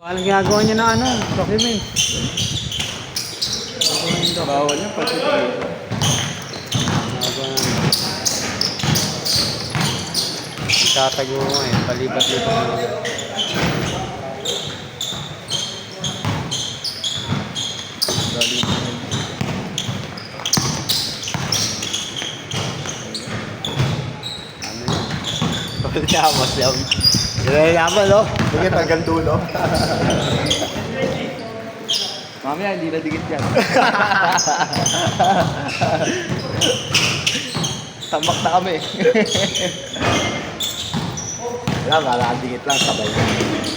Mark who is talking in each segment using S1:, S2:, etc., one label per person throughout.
S1: Anong ginagawa niya na ano? Document.
S2: Bawal yan pati.
S1: Itatago mo eh. Palipat-lipat mo na. Ano yan?
S2: Yamas yan. Yaman, no? Sige, hanggang dulo. Mamaya, hindi na dikit yan. Tambak na kami. Wala, malakadikit lang, sabay.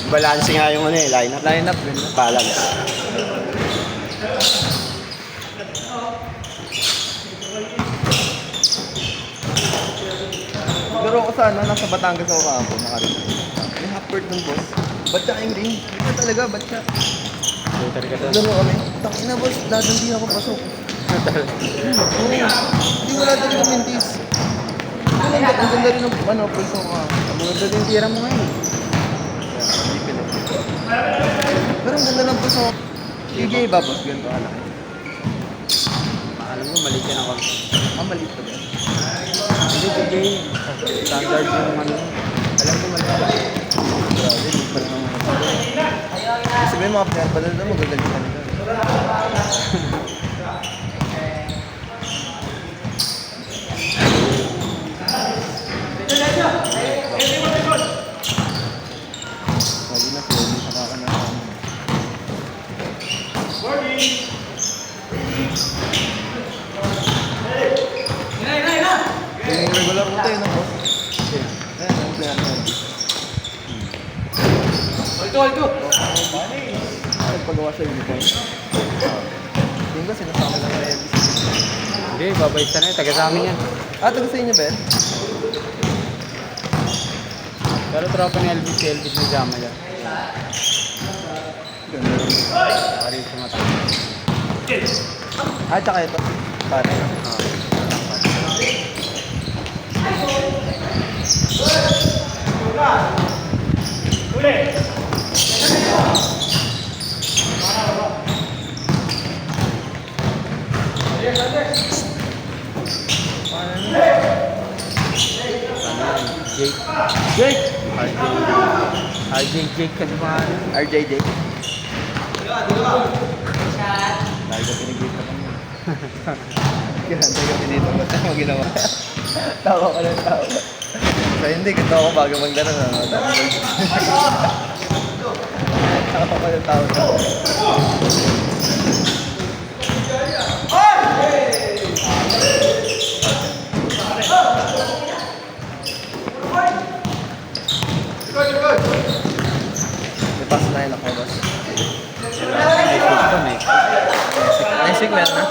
S2: Balance nga yung ano eh, line-up. Line-up, balance. Pero ako sana, nasa Batangas ako kahapon, nakarinig. May half-bird ng boss. Ba't siya kayong ring? Hindi ko talaga, ba't siya?
S1: Later ka doon.
S2: Laro kami. Tangina boss, dadandi ako pasok. Oo, hindi wala talaga mintis. Ang ganda rin ng ano, pulso ko.
S1: Ang ganda din tira mo ngayon.
S2: Pero ang ganda ng pulso ko. Bigay ba boss? Ganito kalaki.
S1: Alam mo, maliit yan ako.
S2: Maliit pa din.
S1: Hindi, bigay. Standard yung ano. Alam ko maliit.
S2: Grabe, di pa naman. Sabihin mga player pa doon, magagaling ka nila. Sabi na, pwede sa kakanahan. Yung regular mo tayo na boss. Ayan, ang player na yun. Nagpagawa sa uniform. Yung ba sinasama lang na LBC?
S1: Hindi, babait ka na eh. Taga sa amin yan.
S2: Ah, taga sa inyo ba yan?
S1: Pero tropa ni Elvis, Elvis na jama yan.
S2: Ganda.
S1: Pari sa mata.
S2: Ah, tsaka ito. Pare.
S1: Jake.
S2: Jake!
S1: RJ Jake ka naman.
S2: RJ Jake. Lagi ka pinag-gita kami. Ganda ka pinito. Ba't mo ginawa? Tawa ka ng tawa. Kaya hindi, ganda ako bago magdala na. Tawa ka ng tawa. May pass na yun ako, boss. Next week meron na.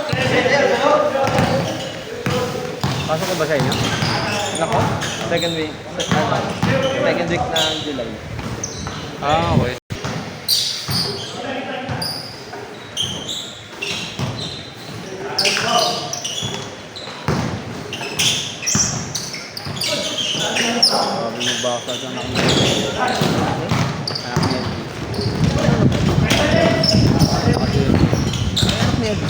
S1: Pasok ko ba sa inyo?
S2: Nako, second week ng July.
S1: Ah, okay. Sabi mo ba sa anak mo? Anak niya.
S2: Anak niya ba?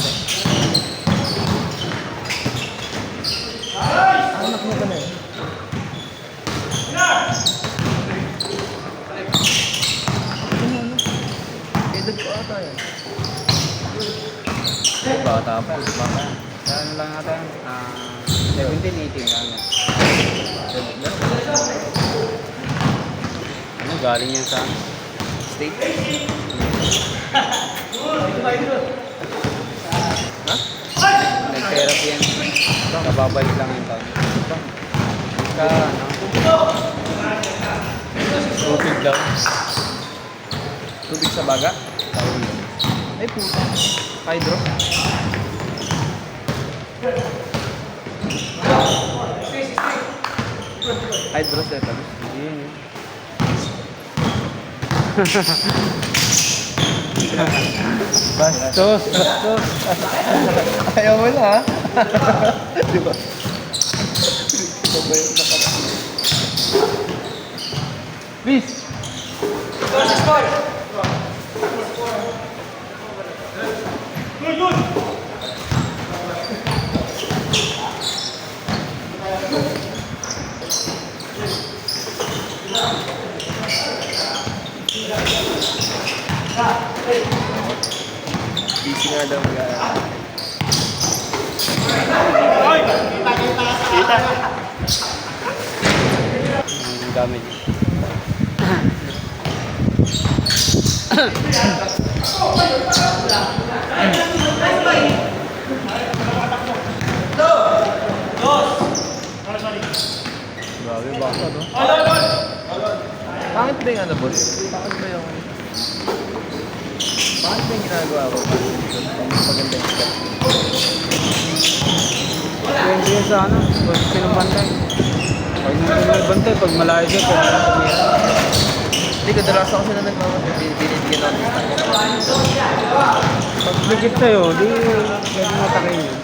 S2: Anak niya ba na yun? Edad ko ata yan.
S1: Bata pa. Baka. Ano lang natin? 17, 18 lang. Ano, galing yan sa
S2: State? Ha?
S1: nag-therapy yan. Kababalik lang yung taon. Ka, ano? Tubig daw.
S2: Tubig sa baga? Ay puta. Hydro? Hydrocephalus.
S1: Yun. Bastos, bastos.
S2: Ayaw mo na, ha? Di ba? Ito ba yung
S1: Please.
S2: Ito, Busy nga daw mag-aaral.
S1: Ang gamit. Grabe, baka to.
S2: Bakit ba yung ano, boss? Bakit ba yung... Bakit ba yung ginagawa ko? Maganda yung step.
S1: Depende yan sa ano, kung sinong bantay. Pag may bantay, pag malayo siya, pag tumira.
S2: Hindi ko, dalas ako sila nagmamatay. Binibigyan ako ng step.
S1: Pag ligit sa'yo, di pwede matakin yun.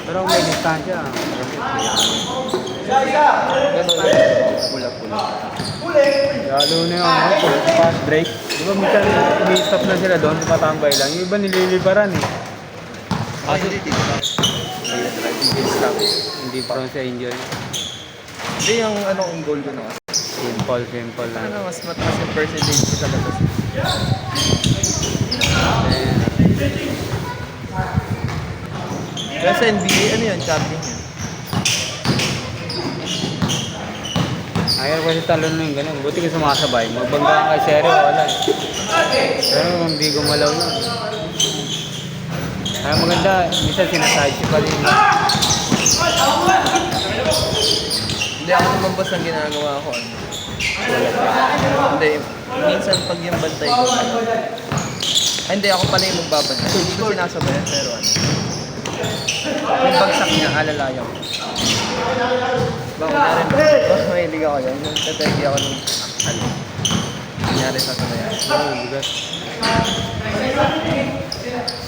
S1: Pero kung may distansya,
S2: Pula-pula.
S1: lalo na yung ano, fast break. Di ba minsan i-stop na sila doon, patambay lang. Yung iba nililibaran eh.
S2: Ah, hindi dito na. Hindi stop.
S1: Hindi prone sa injury.
S2: Hindi yung anong goal ko na.
S1: Simple lang.
S2: Ano, mas mataas yung percentage ko sa labas.
S1: Ayan.
S2: Pero sa NBA, ano yun? Champion yun.
S1: Ayaw kasi talon na yung ganun. Buti ka sumasabay. Magbangga ka kay Seri, wala eh. Pero kung hindi gumalaw yun. Kaya maganda, minsan sinaside si Palin.
S2: Hindi ako naman boss ang ginagawa ko. Hindi, minsan pag yung bantay ko. Ay, hindi, ako pala yung magbabantay. Hindi ko sinasabayan, pero ano. Yung bagsak niya, alalayaw. Baka mahilig ako yun. Yung tategi ako ng ano. Nangyari sa sabayan.
S1: Oo, bigat.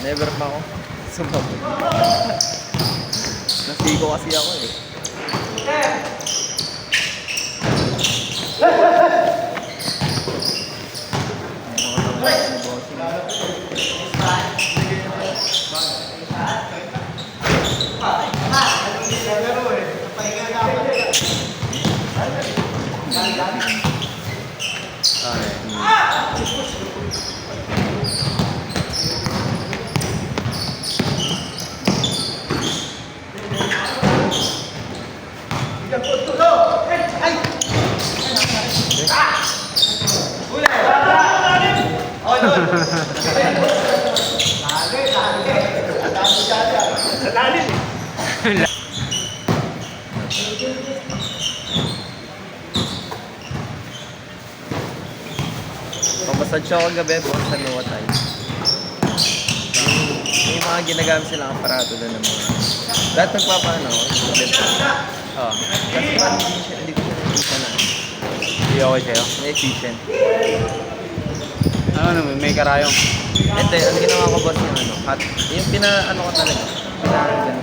S2: Never pa ako sumabay. Nasigo kasi ako eh. Pamasad siya ako gabi po sa Nuwatay. May mga ginagamit silang aparato doon ng mga... Lahat nagpapaano ako.
S1: Oo.
S2: Kasi parang hindi ko siya nakikita na.
S1: Hindi okay sa'yo.
S2: Efficient.
S1: Ano naman, may karayong.
S2: Ito, ang ginawa ko boss yung ano, hot. Yung pina-ano ko talaga. Pina-ganun.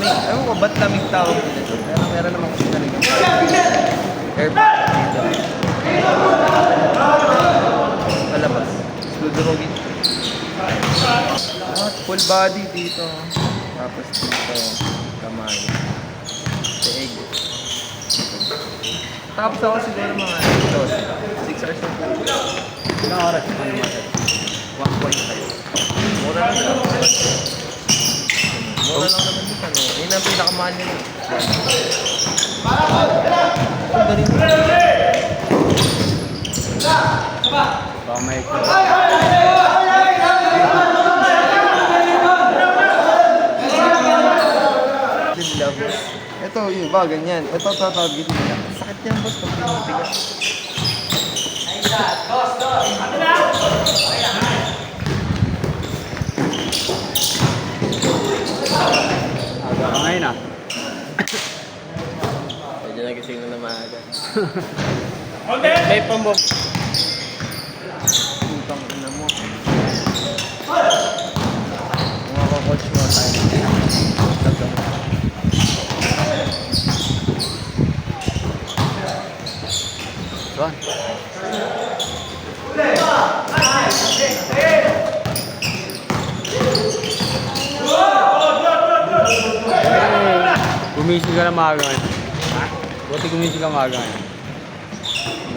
S2: Ewan ko, ba't lamig tawag dito? Pero meron naman kasi talaga. Airport dito. Palabas. Ludurogin. Full body dito. Tapos dito, kamay. Teeg. Tapos ako siguro mga 6 hours na po.
S1: Ilang oras? Ano naman?
S2: 1.5. Mura lang lang. Mura lang naman dito. Ano? Yun ang pinakamahal nila. Ito galing.
S1: Baka may...
S2: Nila, boss. Ito, yung ba, ganyan. Ito, tatawagin nila. Sakit yan, boss. Pag pinabigat.
S1: Aga ka ngayon ah.
S2: Pwede na gising na maaga. May pambok. Utang ina mo. Mga coach mo tayo.
S1: Tuan. Gumising ka na maaga ngayon. Ha? Buti gumising ka maaga ngayon.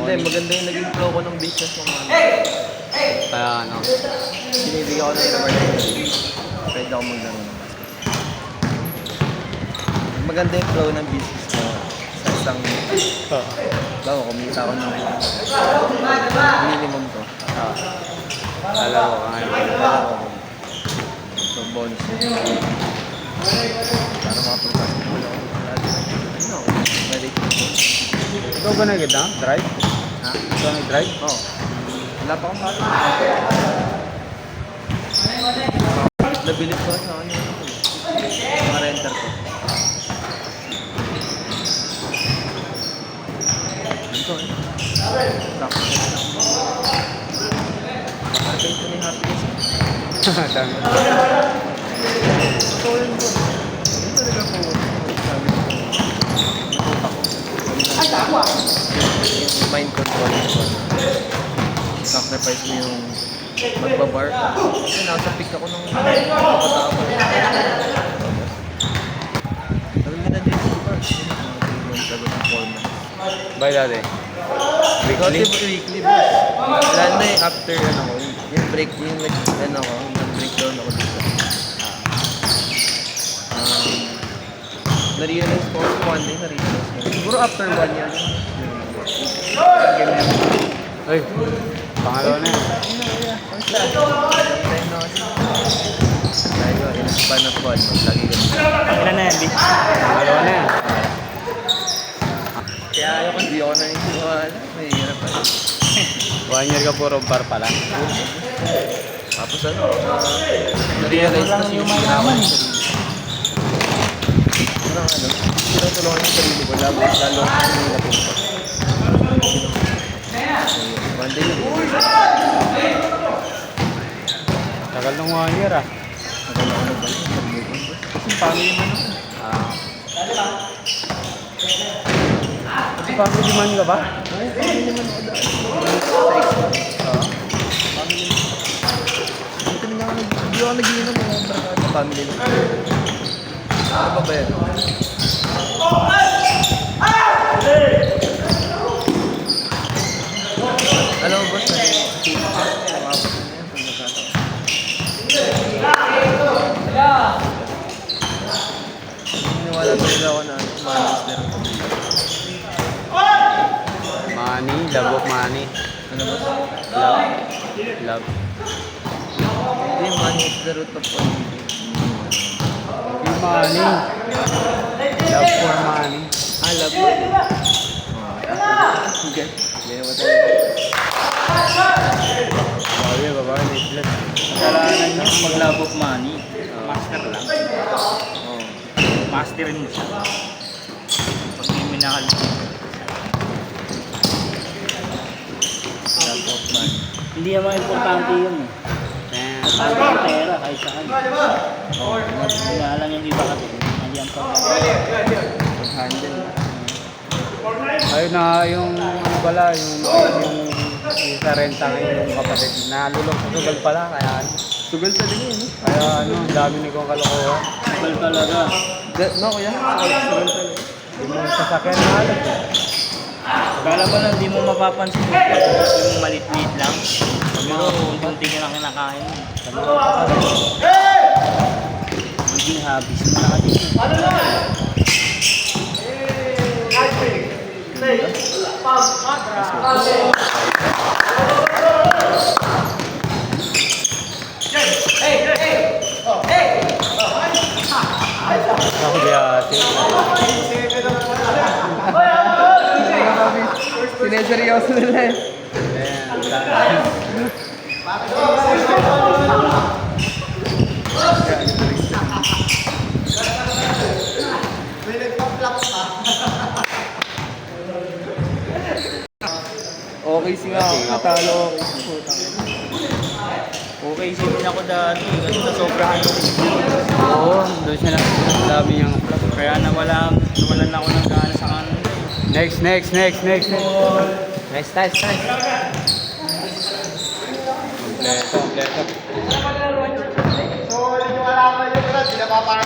S2: Hindi, maganda yung naging flow ko ng business ko.
S1: Kaya ano.
S2: Binibigyan ko ng reward. Pwede ako maglaro ng maganda yung flow ng business ko sa isang bago kumita ako ng minimum ko.
S1: Alam ko ngayon.
S2: So bonus para makaprogress ko ano, ready to go.
S1: Ikaw ba nag-drive?
S2: Ha?
S1: Ikaw nag-drive?
S2: Oo. Wala pa akong bata. Nabilit ko sa ano mga renter ko. Ito eh. Nakakita ito ni happiness.
S1: Dami.
S2: Ito yun po. Ito talaga po. Sabi ko. Natuta ko. Yung mind control ko. Sacrifice mo yung magbabar. Kasi nasa peak ako nung kapata ako. Sabi nga na din si Bars. Sabi ng format.
S1: Bye dati.
S2: Weekly?
S1: Weekly?
S2: Weekly boss. Lalo na yung after ano ko, yung break, yung ano ko, nag-breakdown ako dito. Na-realize ko kasi one day, na-realize ko. Siguro after 1 year.
S1: Uy, pangalawa na yan.
S2: Time na kasi. Dahil ko, in a span of 1 month, lagi ganun.
S3: Ilan na yan, B?
S1: Pangalawa na yan.
S2: Kaya ayaw ko, hindi ako naniniwala. Mahirap pa.
S1: 1 year ka puro bar pala.
S2: Tapos ano, na-realize ko kasi yung sinama ng sarili. Parang ano, tinutulungan yung sarili ko, lalo ako yung napunta. One day yun.
S1: Tagal nung 1 year ah.
S2: Nagala ko na ba yun? Kasi family man ako.
S1: Kasi family man ka ba?
S2: Oo, family man ako dahil. Sa ex-man. Family man. Hindi ako nag-iinom ng mga barkada. Family man. Ano ba ba yan? Alam mo boss, niniwala talaga ako na malas na rin.
S1: Money, love of money.
S2: Ano ba?
S1: Love. Love.
S2: Hindi, money is the root of all evil.
S1: Yung money. Love for money.
S2: Ah, love mo. Okay. Ganyan mo tayo.
S1: Bawi, babae, necklace.
S3: Kasalanan niya pag love of money. Master lang.
S2: Oo.
S3: Masterin mo siya. Pag may minahal mo.
S2: Love of money.
S3: Hindi naman importante yun eh. Importante yung pera kahit sa kanya.
S2: Oo.
S3: Kaya lang yung iba kasi. Mali ang
S2: Pag-handle.
S1: Ayun na, yung ano pala, yung sa renta ngayon yung kapatid. Nalulong sa sugal pala, kaya ano.
S2: Sugal talaga yun.
S1: Kaya ano, ang dami nagong kalokohan.
S3: Kapal talaga.
S2: No, kuya. Sugal talaga.
S1: Yung mga sasakyan na halos.
S3: Kala ba lang di mo mapapansin yung malit-lit lang. Pero unti ka lang kinakain mo. Maging habis mo na kasi.
S1: Ako biyate.
S2: Sineseryoso nila eh.
S1: Ayan.
S2: Okay si nga ako. Natalo okay si putang.
S3: Okay, isipin ako dati. Kasi nasobrahan ko.
S1: Oo, doon siya na. Dami niyang plug.
S3: Kaya nawalan ako ng gana sa kanila.
S1: Next. Nice. Kompleto.